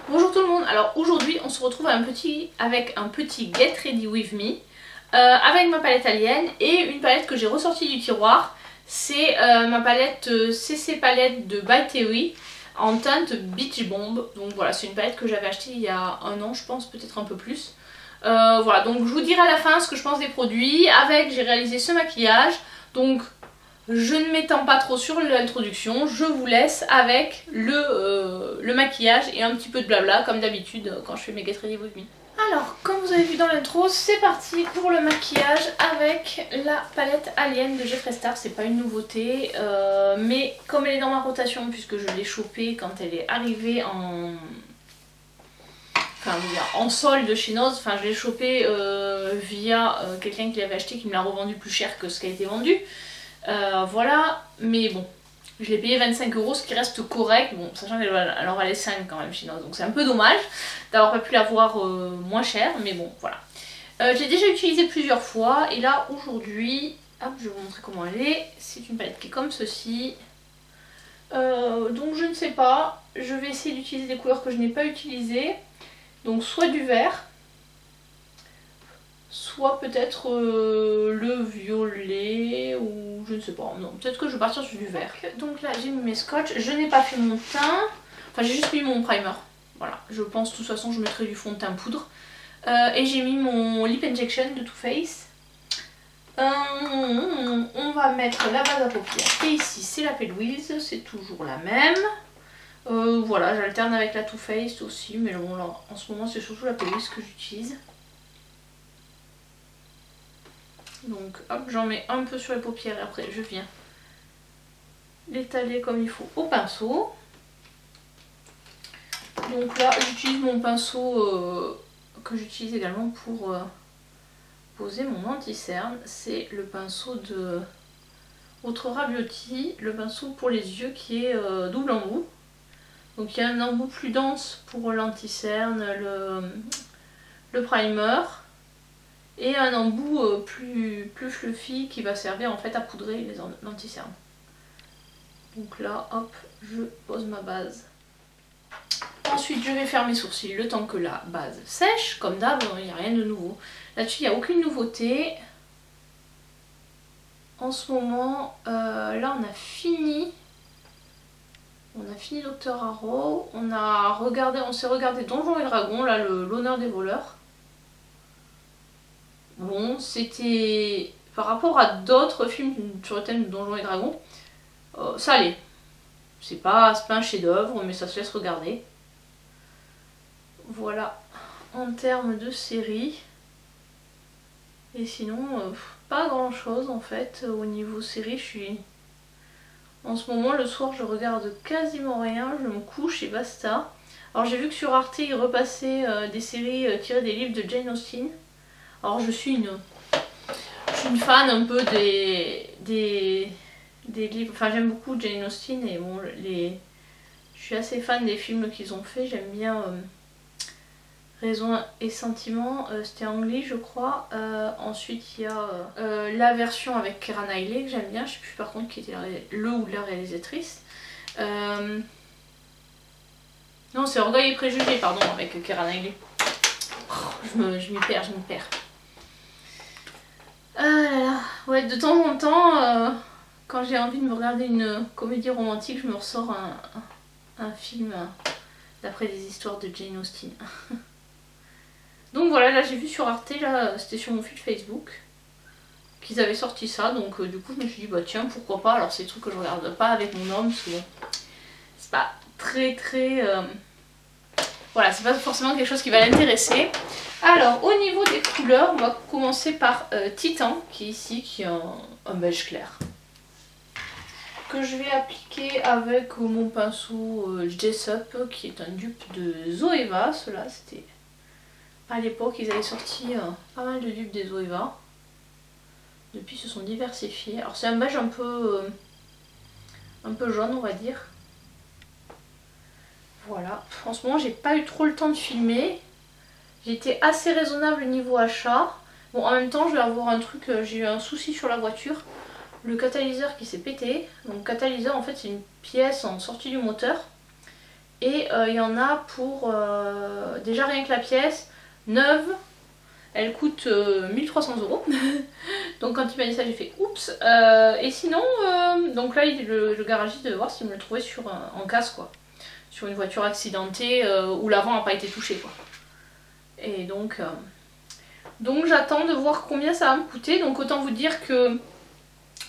Bonjour tout le monde, alors aujourd'hui on se retrouve avec un petit Get Ready With Me avec ma palette Alien et une palette que j'ai ressortie du tiroir. C'est ma palette CC Palette de By Theory en teinte Beach Bomb. Donc voilà, c'est une palette que j'avais achetée il y a un an je pense, peut-être un peu plus. Voilà, donc je vous dirai à la fin ce que je pense des produits. Avec, j'ai réalisé ce maquillage, donc je ne m'étends pas trop sur l'introduction, je vous laisse avec le maquillage et un petit peu de blabla comme d'habitude quand je fais mes Get Ready With Me. Alors, comme vous avez vu dans l'intro, c'est parti pour le maquillage avec la palette Alien de Jeffree Star. C'est pas une nouveauté, mais comme elle est dans ma rotation, puisque je l'ai chopée quand elle est arrivée en solde chez Noz, enfin je l'ai chopée via quelqu'un qui l'avait acheté qui me l'a revendu plus cher que ce qui a été vendu. Voilà, mais bon, je l'ai payé 25 €, ce qui reste correct, bon, sachant qu'elle en valait 5 quand même chinoise, donc c'est un peu dommage d'avoir pas pu l'avoir moins cher, mais bon, voilà. J'ai déjà utilisé plusieurs fois, et là aujourd'hui, hop, je vais vous montrer comment elle est. C'est une palette qui est comme ceci, donc je ne sais pas, je vais essayer d'utiliser des couleurs que je n'ai pas utilisées, donc soit du vert, soit peut-être le violet ou je ne sais pas, non, peut-être que je vais partir sur du vert. Donc là j'ai mis mes scotch, je n'ai pas fait mon teint, enfin j'ai juste mis mon primer, voilà, je pense de toute façon je mettrai du fond de teint poudre. Et j'ai mis mon lip injection de Too Faced. On va mettre la base à paupières, et ici c'est la Pale Wheels, c'est toujours la même. Voilà, j'alterne avec la Too Faced aussi, mais bon là en ce moment c'est surtout la Pale Wheels que j'utilise. Donc hop, j'en mets un peu sur les paupières et après je viens l'étaler comme il faut au pinceau. Donc là j'utilise mon pinceau que j'utilise également pour poser mon anti-cerne. C'est le pinceau de Outrera Beauty, le pinceau pour les yeux qui est double embout. Donc il y a un embout plus dense pour l'anti-cerne, le primer. Et un embout plus fluffy qui va servir en fait à poudrer les anti-cernes. Donc là, hop, je pose ma base. Ensuite, je vais faire mes sourcils le temps que la base sèche. Comme d'hab, il n'y a rien de nouveau. Là-dessus, il n'y a aucune nouveauté. En ce moment, là, on a fini. On a fini Dr. Harrow. On s'est regardé Donjons et Dragons, là, l'honneur des voleurs. Bon, c'était par rapport à d'autres films sur le thème de Donjons et Dragons, ça allait. C'est pas un chef-d'œuvre, mais ça se laisse regarder. Voilà, en termes de série. Et sinon, pas grand chose en fait. Au niveau série, en ce moment, le soir, je regarde quasiment rien. Je me couche et basta. Alors j'ai vu que sur Arte, ils repassaient des séries tirées des livres de Jane Austen. Alors je suis une fan un peu des livres, enfin j'aime beaucoup Jane Austen et bon je suis assez fan des films qu'ils ont fait. J'aime bien Raison et Sentiment, c'était anglais je crois. Ensuite il y a la version avec Keira Knightley que j'aime bien, je sais plus par contre qui était le ou la réalisatrice. Non, c'est Orgueil et Préjugés, pardon, avec Keira Knightley. Je m'y perds. Ah là là, ouais, de temps en temps, quand j'ai envie de me regarder une comédie romantique, je me ressors un film d'après des histoires de Jane Austen. Donc voilà, là j'ai vu sur Arte, là c'était sur mon fil Facebook, qu'ils avaient sorti ça, donc du coup je me suis dit bah tiens pourquoi pas. Alors c'est des trucs que je regarde pas avec mon homme, parce que bon, c'est pas très voilà, c'est pas forcément quelque chose qui va l'intéresser. Alors au niveau des couleurs, on va commencer par Titan, qui est ici, qui est un beige clair, que je vais appliquer avec mon pinceau Jessup, qui est un dupe de Zoeva. Ceux-là, c'était à l'époque, ils avaient sorti pas mal de dupes des Zoeva. Depuis, ils se sont diversifiés. Alors c'est un beige un peu jaune, on va dire. Voilà, en ce moment j'ai pas eu trop le temps de filmer. J'ai été assez raisonnable niveau achat. Bon, en même temps je vais avoir un truc, j'ai eu un souci sur la voiture. Le catalyseur qui s'est pété. Donc catalyseur en fait c'est une pièce en sortie du moteur Et il y en a pour déjà rien que la pièce neuve, elle coûte 1300 €. Donc quand il m'a dit ça j'ai fait oups. Et sinon, donc là le garagiste devait voir s'il me le trouvait sur, en casse quoi. Sur une voiture accidentée où l'avant n'a pas été touché quoi. Et donc j'attends de voir combien ça va me coûter. Donc autant vous dire que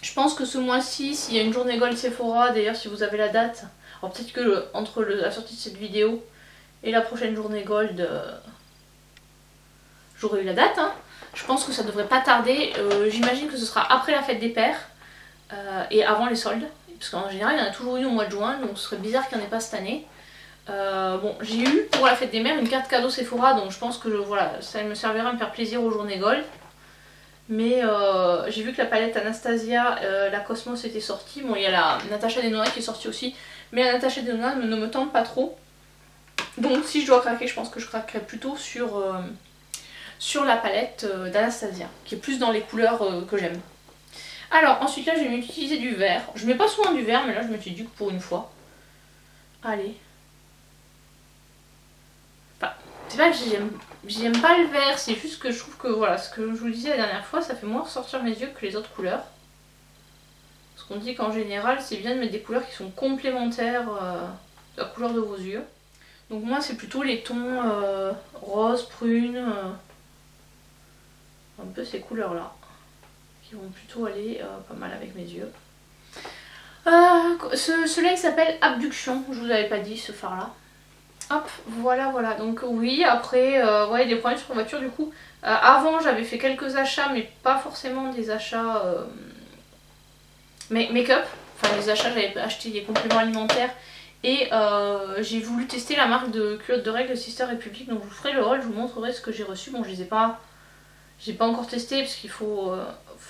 je pense que ce mois-ci, s'il y a une journée Gold Sephora, d'ailleurs si vous avez la date, alors peut-être que entre la sortie de cette vidéo et la prochaine journée Gold, j'aurai eu la date. Hein. Je pense que ça devrait pas tarder. J'imagine que ce sera après la fête des pères et avant les soldes. Parce qu'en général, il y en a toujours une au mois de juin, donc ce serait bizarre qu'il n'y en ait pas cette année. Bon, j'ai eu pour la fête des mères une carte cadeau Sephora, donc je pense que voilà, ça me servira à me faire plaisir aux journées Gold. Mais j'ai vu que la palette Anastasia, la Cosmos était sortie. Bon, il y a la Natasha Denona qui est sortie aussi. Mais la Natasha Denona ne me tente pas trop. Donc si je dois craquer, je pense que je craquerai plutôt sur la palette d'Anastasia. Qui est plus dans les couleurs que j'aime. Alors ensuite là, je vais utiliser du vert. Je mets pas souvent du vert, mais là je me suis dit que pour une fois. Allez. Enfin, c'est pas que j'aime pas le vert, c'est juste que je trouve que voilà, ce que je vous disais la dernière fois, ça fait moins ressortir mes yeux que les autres couleurs. Parce qu'on dit qu'en général, c'est bien de mettre des couleurs qui sont complémentaires de la couleur de vos yeux. Donc moi, c'est plutôt les tons rose, prune, un peu ces couleurs-là, qui vont plutôt aller pas mal avec mes yeux. Celui-là, il s'appelle Abduction, je vous avais pas dit ce fard-là. Hop, voilà, donc oui, après, ouais, des problèmes sur la voiture du coup. Avant, j'avais fait quelques achats, mais pas forcément des achats make-up. Enfin, les achats, j'avais acheté des compléments alimentaires. Et j'ai voulu tester la marque de culottes de règles Sister Republic. Donc je vous ferai le haul, je vous montrerai ce que j'ai reçu. Bon, je les ai pas... J'ai pas encore testé parce qu'il faut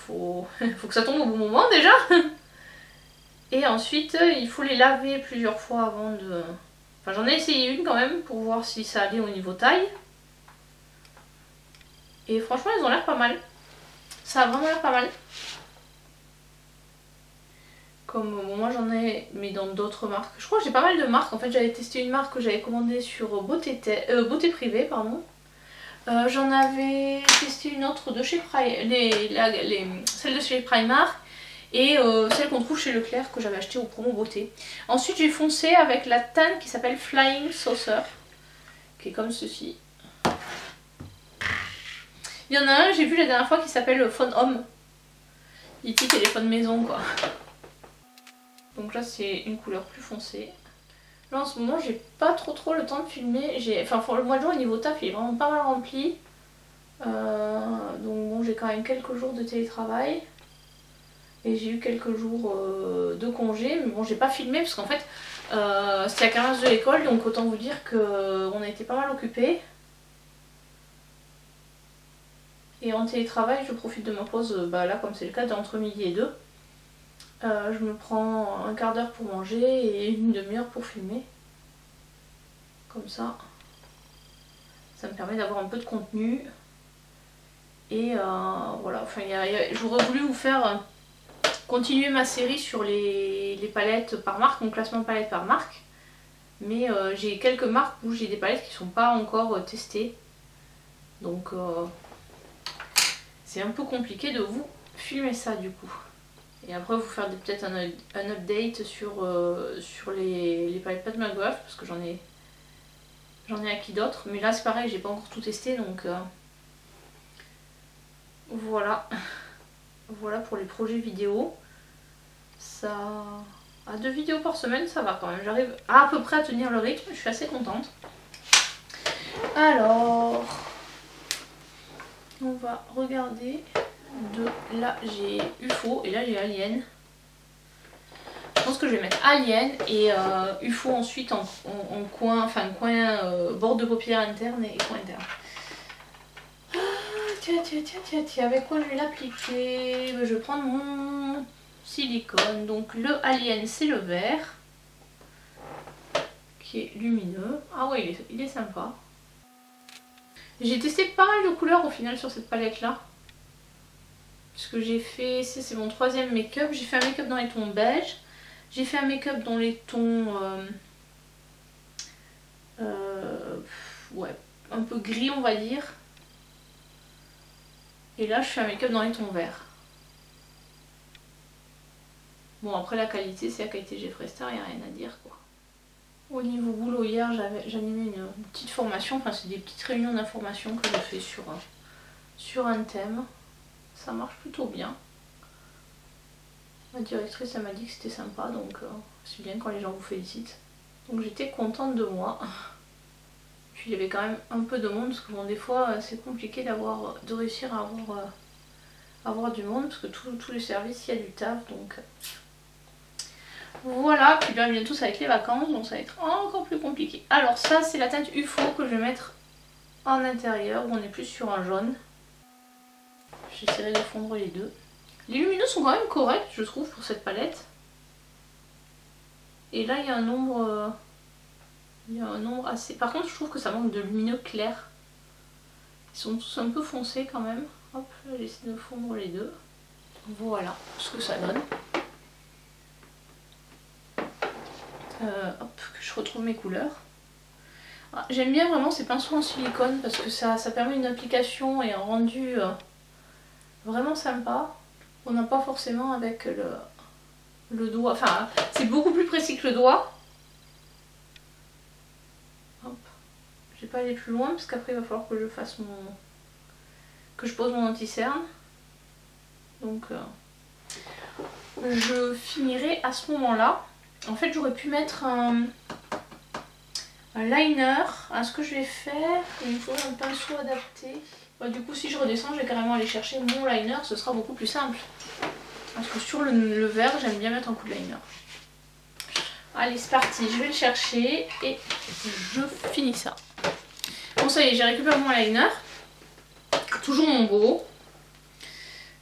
que ça tombe au bon moment déjà. Et ensuite, il faut les laver plusieurs fois avant de... Enfin, j'en ai essayé une quand même pour voir si ça allait au niveau taille. Et franchement, elles ont l'air pas mal. Ça a vraiment l'air pas mal. Comme moi j'en ai, mais dans d'autres marques. Je crois que j'ai pas mal de marques. En fait, j'avais testé une marque que j'avais commandée sur Beauté Privée, pardon. J'en avais testé une autre de chez celle de chez Primark. Et celle qu'on trouve chez Leclerc que j'avais acheté au promo beauté. Ensuite j'ai foncé avec la tanne qui s'appelle Flying Saucer, qui est comme ceci. Il y en a un, j'ai vu la dernière fois, qui s'appelle Phone Home. E.T. téléphone maison quoi. Donc là c'est une couleur plus foncée. Là en ce moment j'ai pas trop le temps de filmer. Enfin le mois de juin au niveau taf il est vraiment pas mal rempli. Donc bon, j'ai quand même quelques jours de télétravail. Et j'ai eu quelques jours de congé, mais bon j'ai pas filmé parce qu'en fait c'était la carence de l'école, donc autant vous dire qu'on a été pas mal occupés. Et en télétravail je profite de ma pause, là comme c'est le cas d'entre midi et 2. Je me prends un quart d'heure pour manger et une demi-heure pour filmer. Comme ça. Ça me permet d'avoir un peu de contenu. Et voilà, enfin j'aurais voulu vous faire... continuer ma série sur les palettes par marque, mon classement palettes par marque. Mais j'ai quelques marques où j'ai des palettes qui ne sont pas encore testées. Donc c'est un peu compliqué de vous filmer ça du coup. Et après vous faire peut-être un update sur les palettes Pat McGrath parce que j'en ai acquis d'autres. Mais là c'est pareil, j'ai pas encore tout testé donc voilà. Voilà pour les projets vidéo. Ça... à 2 vidéos par semaine, ça va quand même. J'arrive à peu près à tenir le rythme. Je suis assez contente. Alors... on va regarder. Là, j'ai UFO et là, j'ai Alien. Je pense que je vais mettre Alien et UFO ensuite en coin... enfin, coin bord de paupière interne et coin interne. Tiens, avec quoi je vais l'appliquer? Je vais prendre mon silicone. Donc le Alien c'est le vert qui est lumineux. Ah ouais, il est sympa. J'ai testé pas mal de couleurs au final sur cette palette là. Puisque j'ai fait, c'est mon 3e make-up. J'ai fait un make-up dans les tons beige. J'ai fait un make-up dans les tons ouais, un peu gris on va dire. Et là je fais un make-up dans les tons verts. Bon après la qualité c'est la qualité Jeffree Star, il n'y a rien à dire quoi. Au niveau boulot hier j'animais une petite formation, enfin c'est des petites réunions d'information que je fais sur un thème. Ça marche plutôt bien. Ma directrice elle m'a dit que c'était sympa donc c'est bien quand les gens vous félicitent. Donc j'étais contente de moi. Puis il y avait quand même un peu de monde parce que bon des fois c'est compliqué de réussir à avoir du monde parce que tous les services il y a du taf donc voilà. Puis bien bientôt ça va être les vacances donc ça va être encore plus compliqué. Alors ça c'est la teinte UFO que je vais mettre en intérieur où on est plus sur un jaune. J'essaierai de fondre les deux. Les lumineux sont quand même corrects je trouve pour cette palette. Et là il y a un nombre assez... Par contre je trouve que ça manque de lumineux clairs. Ils sont tous un peu foncés quand même. Hop, là j'essaie de fondre les deux. Voilà ce que ça donne. Hop, que je retrouve mes couleurs. Ah, j'aime bien vraiment ces pinceaux en silicone parce que ça permet une application et un rendu vraiment sympa. On n'a pas forcément avec le doigt. Enfin, c'est beaucoup plus précis que le doigt. Hop. Je vais pas aller plus loin parce qu'après il va falloir que je fasse que je pose mon anti-cerne. Donc je finirai à ce moment-là. En fait j'aurais pu mettre un liner. Alors, ce que je vais faire, il me faut un pinceau adapté. Bah, du coup si je redescends je vais carrément aller chercher mon liner, ce sera beaucoup plus simple. Parce que sur le vert j'aime bien mettre un coup de liner. Allez c'est parti, je vais le chercher et je finis ça. Bon ça y est, j'ai récupéré mon liner. Toujours mon beau.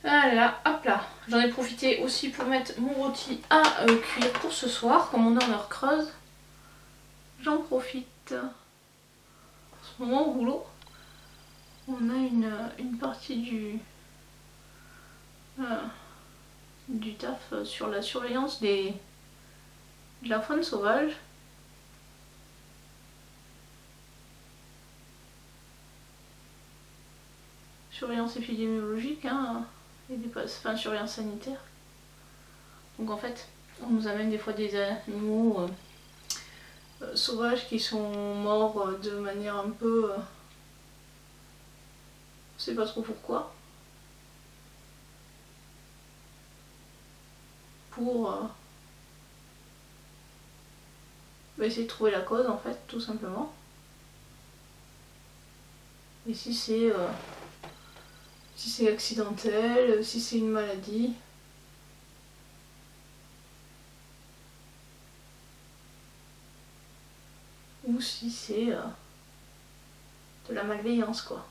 Voilà, hop là. J'en ai profité aussi pour mettre mon rôti à cuire pour ce soir. Comme on est en heure creuse, j'en profite. En ce moment au boulot, on a une partie du taf sur la surveillance de la faune sauvage. Surveillance épidémiologique, hein, et enfin, surveillance sanitaire. Donc en fait, on nous amène des fois des animaux sauvages qui sont morts de manière un peu... on sait pas trop pourquoi. Pour essayer de trouver la cause en fait, tout simplement. Et si c'est accidentel, si c'est une maladie. Ou si c'est de la malveillance quoi.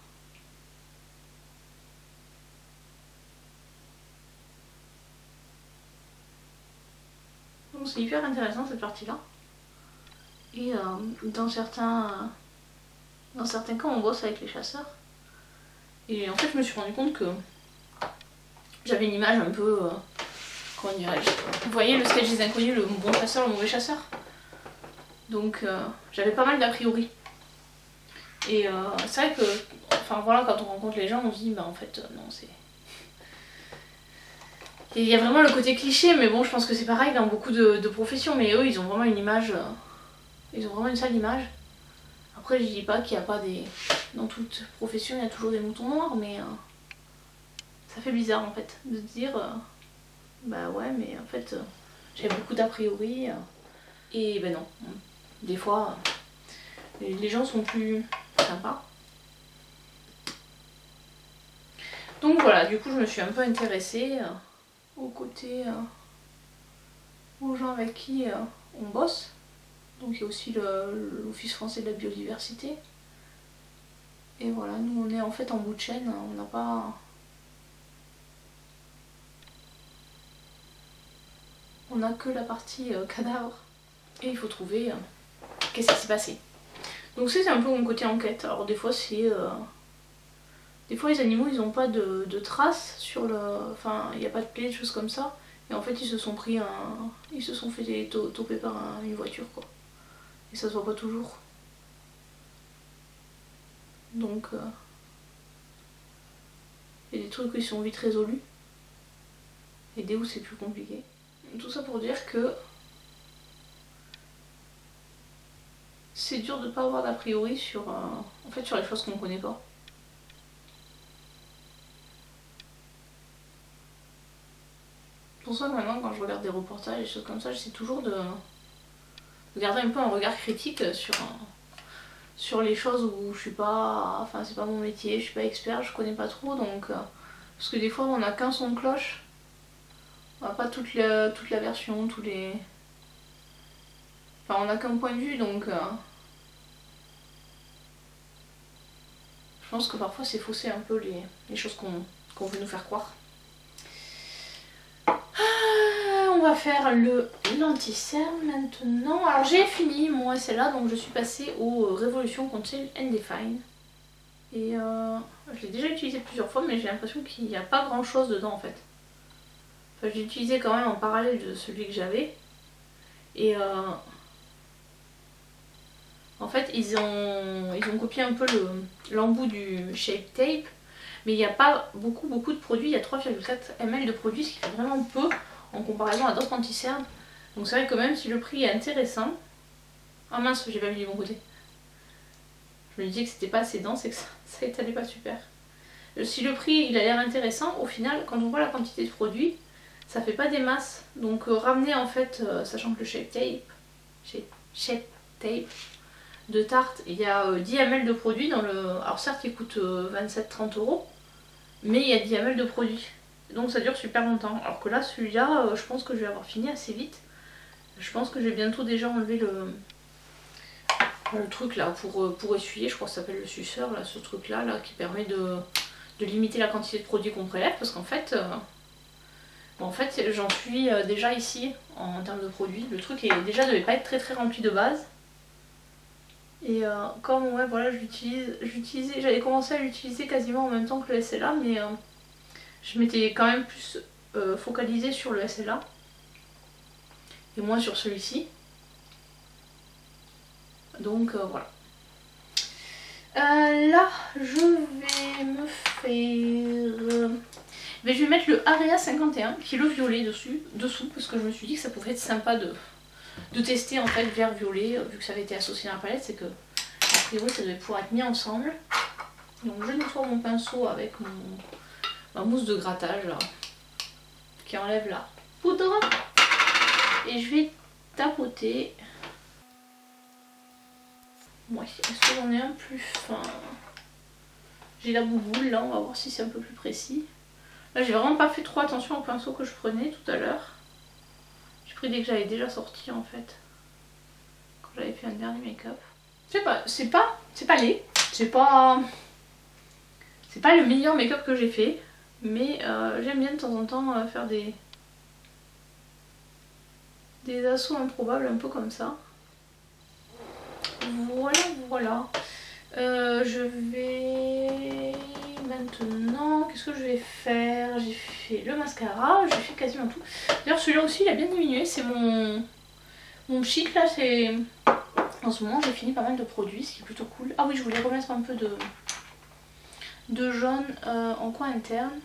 Donc c'est hyper intéressant cette partie-là. Et dans certains cas on bosse avec les chasseurs. Et en fait je me suis rendu compte que j'avais une image un peu... comment dirais-je, vous voyez le sketch des inconnus, le bon chasseur, le mauvais chasseur. Donc j'avais pas mal d'a priori. Et c'est vrai que, enfin voilà, quand on rencontre les gens on se dit bah en fait non c'est... Il y a vraiment le côté cliché, mais bon je pense que c'est pareil dans beaucoup de professions, mais eux ils ont vraiment une image, ils ont vraiment une sale image. Après je dis pas qu'il n'y a pas des... Dans toute profession il y a toujours des moutons noirs, mais ça fait bizarre en fait de se dire bah ouais mais en fait j'ai beaucoup d'a priori et ben non. Des fois les gens sont plus sympas. Donc voilà, du coup je me suis un peu intéressée aux gens avec qui on bosse. Donc il y a aussi l'Office français de la biodiversité. Et voilà, nous on est en fait en bout de chaîne, on n'a pas... On n'a que la partie cadavre. Et il faut trouver qu'est-ce qui s'est passé. Donc c'est un peu mon côté enquête. Alors des fois c'est... Des fois les animaux ils n'ont pas de traces sur le... Enfin il n'y a pas de plaies, des choses comme ça. Et en fait ils se sont pris ils se sont fait toper par une voiture quoi. Et ça se voit pas toujours. Donc il y a des trucs qui sont vite résolus et des où c'est plus compliqué. Tout ça pour dire que c'est dur de ne pas avoir d'a priori sur, en fait, sur les choses qu'on ne connaît pas. Pour ça maintenant quand je regarde des reportages et des choses comme ça, j'essaie toujours de garder un peu un regard critique sur les choses où je suis pas, enfin c'est pas mon métier, je suis pas expert, je connais pas trop, donc parce que des fois on a qu'un son de cloche, on n'a pas toute la version, tous les, enfin on a qu'un point de vue, donc je pense que parfois c'est fausser un peu les choses qu'on veut nous faire croire. On va faire le lenticerne maintenant. Alors j'ai fini mon SLA, donc je suis passée aux Révolution Conceal and Define. Et je l'ai déjà utilisé plusieurs fois, mais j'ai l'impression qu'il n'y a pas grand chose dedans en fait. Enfin, j'ai utilisé quand même en parallèle de celui que j'avais. Et en fait ils ont copié un peu l'embout du Shape Tape. Mais il n'y a pas beaucoup de produits, il y a 3,4 ml de produits, ce qui fait vraiment peu en comparaison à d'autres anti-cernes. Donc c'est vrai que même si le prix est intéressant... Ah mince, j'ai pas mis du bon côté. Je me disais que c'était pas assez dense et que ça étalait pas super. Si le prix il a l'air intéressant, au final quand on voit la quantité de produits, ça fait pas des masses. Donc ramener en fait, sachant que le Shape Tape de Tarte, il y a 10 ml de produits dans le... Alors certes il coûte 27-30 €, mais il y a 10 ml de produits. Donc ça dure super longtemps. Alors que là, celui-là, je pense que je vais avoir fini assez vite. Je pense que j'ai bientôt déjà enlevé le truc là pour essuyer. Je crois que ça s'appelle le suceur, là, ce truc là qui permet de limiter la quantité de produits qu'on prélève. Parce qu'en fait, j'en suis déjà ici en termes de produits. Le truc devait pas être très rempli de base. Et comme ouais, voilà, j'avais commencé à l'utiliser quasiment en même temps que le SLA, mais je m'étais quand même plus focalisée sur le SLA et moins sur celui-ci. Donc voilà. Là, je vais me faire... je vais mettre le Area 51, qui est le violet dessous, parce que je me suis dit que ça pouvait être sympa de tester en fait vert violet, vu que ça avait été associé à la palette, c'est que a priori ça devait pouvoir être mis ensemble. Donc je nettoie mon pinceau avec ma mousse de grattage là, qui enlève la poudre, et je vais tapoter. Ouais, est-ce que j'en ai un plus fin? J'ai la bouboule là, on va voir si c'est un peu plus précis. Là j'ai vraiment pas fait trop attention au pinceau que je prenais tout à l'heure. J'ai pris dès que j'avais déjà sorti en fait, quand j'avais fait un dernier make-up. Je sais pas, c'est pas laid, c'est pas le meilleur make-up que j'ai fait, mais j'aime bien de temps en temps faire des assauts improbables un peu comme ça. Voilà. Je vais maintenant, qu'est-ce que je vais faire? J'ai fait le mascara, j'ai fait quasiment tout. D'ailleurs celui-là aussi il a bien diminué, c'est mon cheek là, c'est... En ce moment j'ai fini pas mal de produits, ce qui est plutôt cool. Ah oui, je voulais remettre un peu de jaune en coin interne.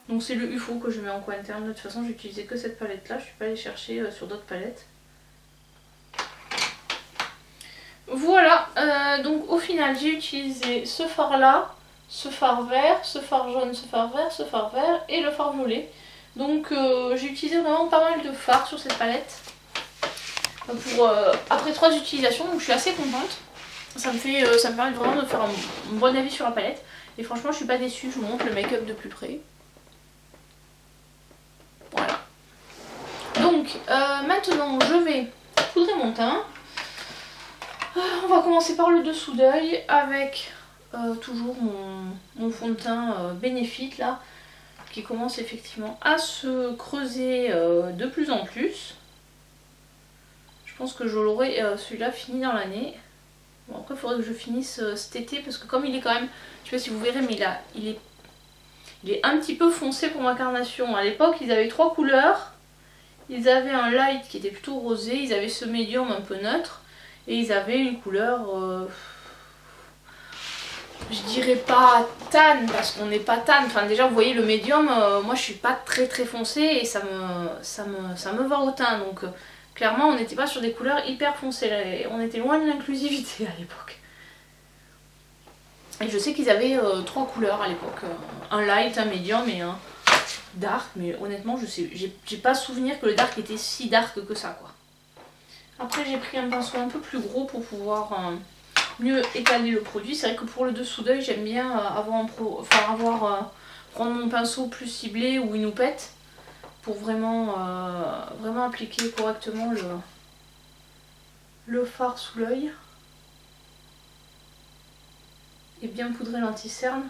Donc c'est le UFO que je mets en coin interne. De toute façon j'ai utilisé que cette palette là, je suis pas allée chercher sur d'autres palettes. Voilà, donc au final j'ai utilisé ce fard là, ce fard vert, ce fard jaune, ce fard vert, ce fard vert et le fard violet. Donc j'ai utilisé vraiment pas mal de fards sur cette palette après 3 utilisations, donc je suis assez contente. Ça me permet vraiment de faire un bon avis sur la palette. Et franchement je suis pas déçue, je vous montre le make-up de plus près. Voilà. Donc maintenant je vais poudrer mon teint. On va commencer par le dessous d'œil avec toujours mon fond de teint Benefit là, qui commence effectivement à se creuser de plus en plus. Je pense que je l'aurai celui-là fini dans l'année. Bon, après il faudrait que je finisse cet été parce que comme il est quand même, je sais pas si vous verrez, mais il est un petit peu foncé pour ma carnation. À l'époque ils avaient 3 couleurs. Ils avaient un light qui était plutôt rosé, ils avaient ce médium un peu neutre. Et ils avaient une couleur je dirais pas tan parce qu'on n'est pas tan. Enfin déjà vous voyez le médium, moi je suis pas très foncée et ça me va au teint. Donc clairement on n'était pas sur des couleurs hyper foncées. On était loin de l'inclusivité à l'époque. Et je sais qu'ils avaient 3 couleurs à l'époque. Un light, un médium et un dark. Mais honnêtement je sais, j'ai pas souvenir que le dark était si dark que ça quoi. Après j'ai pris un pinceau un peu plus gros pour pouvoir mieux étaler le produit. C'est vrai que pour le dessous d'œil j'aime bien prendre mon pinceau plus ciblé ou une houppette pour vraiment appliquer correctement le fard sous l'œil et bien poudrer l'anti-cerne.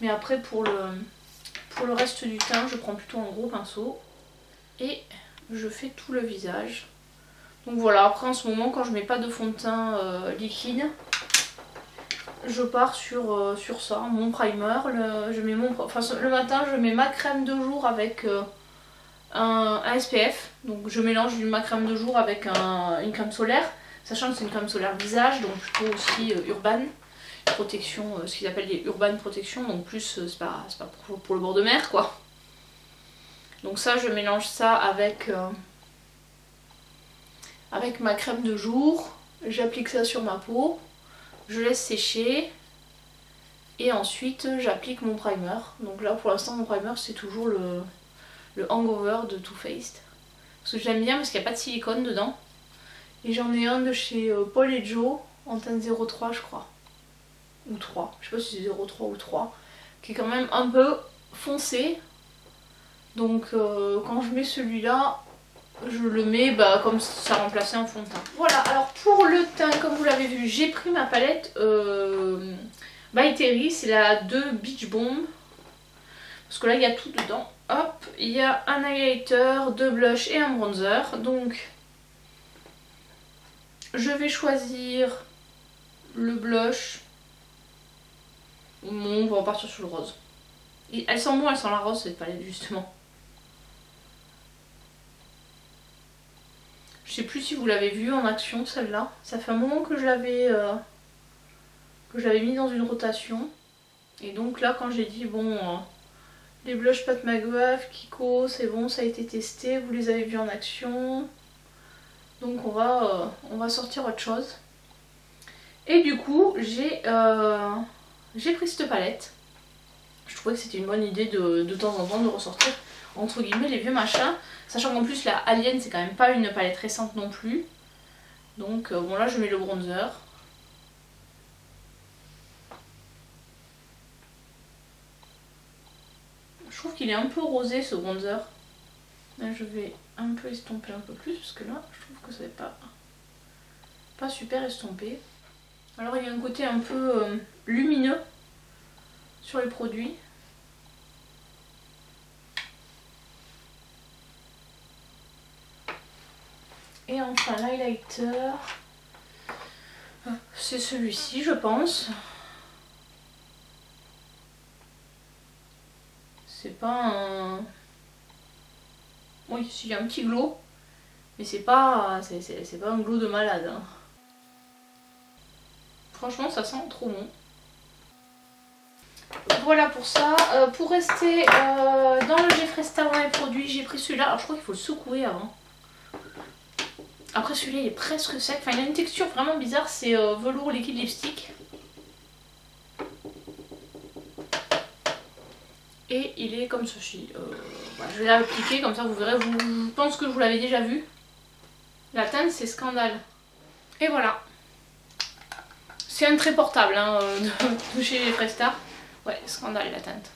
Mais après pour le reste du teint je prends plutôt un gros pinceau et je fais tout le visage. Donc voilà, après en ce moment quand je mets pas de fond de teint liquide, je pars sur ça, mon primer. Le matin je mets ma crème de jour avec un SPF. Donc je mélange ma crème de jour avec une crème solaire, sachant que c'est une crème solaire visage, donc plutôt aussi Urban Protection, ce qu'ils appellent des Urban Protection, donc plus c'est pas pour le bord de mer quoi. Donc ça je mélange ça avec ma crème de jour, j'applique ça sur ma peau, je laisse sécher et ensuite j'applique mon primer. Donc là pour l'instant mon primer c'est toujours le Hangover de Too Faced. Parce que j'aime bien parce qu'il n'y a pas de silicone dedans. Et j'en ai un de chez Paul et Joe en teinte 03 je crois. Ou 3, je sais pas si c'est 03 ou 3. Qui est quand même un peu foncé. Donc quand je mets celui-là, je le mets comme si ça remplaçait un fond de teint. Voilà, alors pour le teint, comme vous l'avez vu, j'ai pris ma palette By Terry, c'est la 2 Beach Bomb. Parce que là il y a tout dedans. Hop, il y a un highlighter, 2 blushs et un bronzer. Donc je vais choisir le blush. Bon, on va repartir sur le rose. Et elle sent bon, elle sent la rose cette palette justement. Je sais plus si vous l'avez vue en action celle-là. Ça fait un moment que je l'avais mis dans une rotation. Et donc là quand j'ai dit bon, les blushs Pat McGrath, Kiko, c'est bon, ça a été testé, vous les avez vus en action. Donc on va sortir autre chose. Et du coup j'ai pris cette palette. Je trouvais que c'était une bonne idée de temps en temps de ressortir entre guillemets les vieux machins. Sachant qu'en plus la Alien c'est quand même pas une palette récente non plus. Donc bon là je mets le bronzer. Je trouve qu'il est un peu rosé ce bronzer. Là je vais un peu estomper un peu plus parce que là je trouve que ça n'est pas super estompé. Alors il y a un côté un peu lumineux sur les produits. Et enfin l'highlighter, c'est celui-ci je pense. C'est pas un... Oui, il y a un petit glow, mais c'est pas un glow de malade. Hein. Franchement ça sent trop bon. Voilà pour ça. Pour rester dans le Jeffree Star dans les produits, j'ai pris celui-là. Alors je crois qu'il faut le secouer avant. Après celui-là il est presque sec. Enfin il a une texture vraiment bizarre. C'est velours liquide lipstick. Et il est comme ceci. Voilà, je vais l'appliquer comme ça vous verrez. Je pense que vous l'avez déjà vu. La teinte c'est Scandale. Et voilà. C'est un très portable hein, de chez Jeffree Star. Ouais, Scandale la teinte.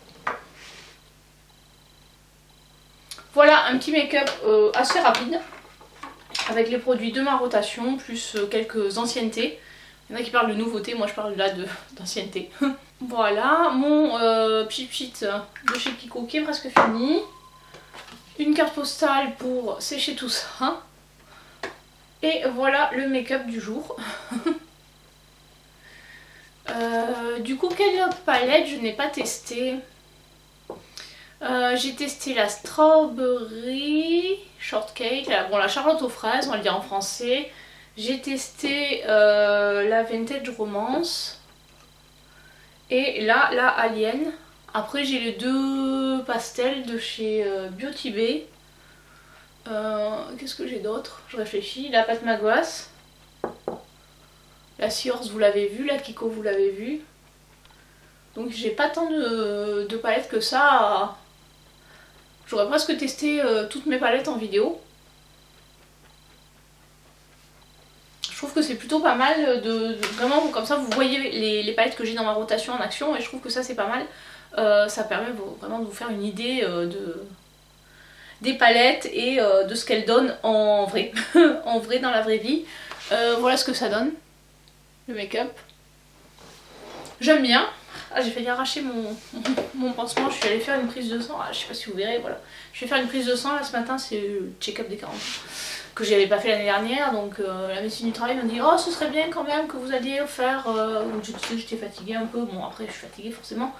Voilà un petit make-up assez rapide. Avec les produits de ma rotation, plus quelques anciennetés. Il y en a qui parlent de nouveautés, moi je parle là d'ancienneté. Voilà, mon pchit de chez Kiko qui est presque fini. Une carte postale pour sécher tout ça. Et voilà le make-up du jour. Du coup, quelle autre palette je n'ai pas testé? J'ai testé la Strawberry Shortcake, la Charlotte aux fraises, on va le dire en français. J'ai testé la Vintage Romance. Et là, la Alien. Après j'ai les deux pastels de chez Beauty Bay. Qu'est-ce que j'ai d'autre? Je réfléchis. La Pat McGrath. La Sears vous l'avez vu, la Kiko vous l'avez vu. Donc j'ai pas tant de palettes que ça. J'aurais presque testé toutes mes palettes en vidéo. Je trouve que c'est plutôt pas mal vraiment comme ça vous voyez les palettes que j'ai dans ma rotation en action et je trouve que ça c'est pas mal. Ça permet vraiment de vous faire une idée des palettes et de ce qu'elles donnent en vrai, en vrai dans la vraie vie. Voilà ce que ça donne, le make-up. J'aime bien. Ah, j'ai failli arracher mon pansement, je suis allée faire une prise de sang, je sais pas si vous verrez, voilà. Je vais faire une prise de sang là ce matin, c'est le check-up des 40 ans que j'avais pas fait l'année dernière, donc la médecine du travail m'a dit oh ce serait bien quand même que vous alliez faire, donc j'étais fatiguée un peu, bon après je suis fatiguée forcément.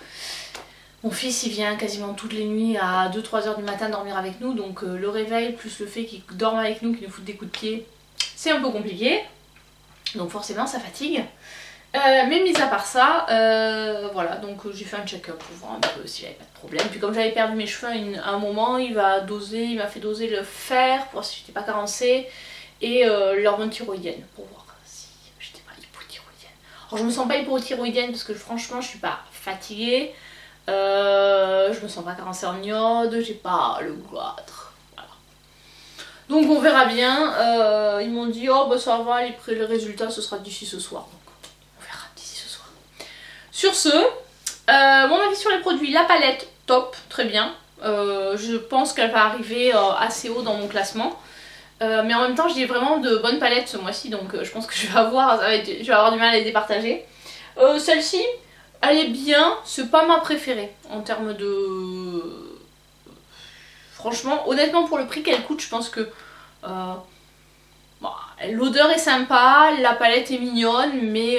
Mon fils il vient quasiment toutes les nuits à 2-3 heures du matin dormir avec nous, donc le réveil plus le fait qu'il dorme avec nous, qu'il nous foute des coups de pied, c'est un peu compliqué, donc forcément ça fatigue. Mais mis à part ça, voilà, donc j'ai fait un check-up pour voir un peu s'il n'y avait pas de problème. Puis comme j'avais perdu mes cheveux à un moment, il m'a fait doser le fer pour voir si j'étais pas carencée et l'hormone thyroïdienne pour voir si j'étais pas hypothyroïdienne. Alors je me sens pas hypothyroïdienne parce que franchement je suis pas fatiguée, je me sens pas carencée en iode, j'ai pas le goitre. Donc on verra bien, ils m'ont dit oh bah ça va, les résultats ce sera d'ici ce soir. Donc on verra d'ici ce soir. Sur ce, mon avis sur les produits, la palette top, très bien. Je pense qu'elle va arriver assez haut dans mon classement. Mais en même temps j'ai vraiment de bonnes palettes ce mois-ci, donc je pense que je vais avoir du mal à les départager. Celle-ci, elle est bien, c'est pas ma préférée en termes de... Franchement, honnêtement pour le prix qu'elle coûte, je pense que bon, l'odeur est sympa, la palette est mignonne, mais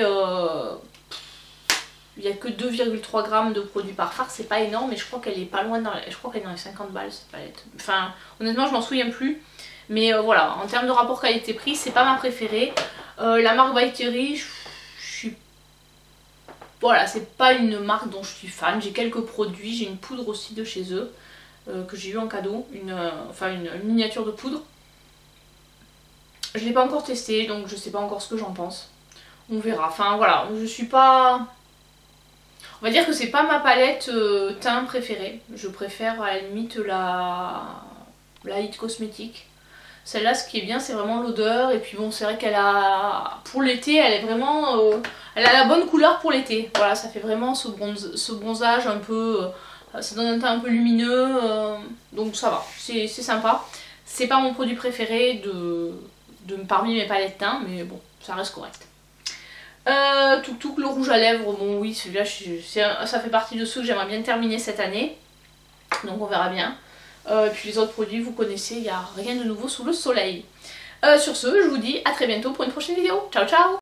il n'y a que 2,3 grammes de produits par fard, c'est pas énorme, mais je crois qu'elle est pas loin, je crois qu'elle est dans les 50 balles cette palette. Enfin, honnêtement, je m'en souviens plus, mais voilà, en termes de rapport qualité-prix, c'est pas ma préférée. La marque By Terry, voilà, c'est pas une marque dont je suis fan. J'ai quelques produits, j'ai une poudre aussi de chez eux. Que j'ai eu en cadeau, une miniature de poudre. Je l'ai pas encore testé, donc je sais pas encore ce que j'en pense. On verra. Enfin voilà, je suis pas... On va dire que c'est pas ma palette teint préférée. Je préfère à la limite la It Cosmétique. Celle-là, ce qui est bien, c'est vraiment l'odeur. Et puis bon, c'est vrai qu'elle a... Pour l'été, elle est vraiment... Elle a la bonne couleur pour l'été. Voilà, ça fait vraiment ce bronzage un peu... Ça donne un teint un peu lumineux, donc ça va, c'est sympa. C'est pas mon produit préféré parmi mes palettes teint, mais bon, ça reste correct. Tout le rouge à lèvres, bon oui, celui-là, ça fait partie de ceux que j'aimerais bien terminer cette année. Donc on verra bien. Puis les autres produits, vous connaissez, il n'y a rien de nouveau sous le soleil. Sur ce, je vous dis à très bientôt pour une prochaine vidéo. Ciao ciao!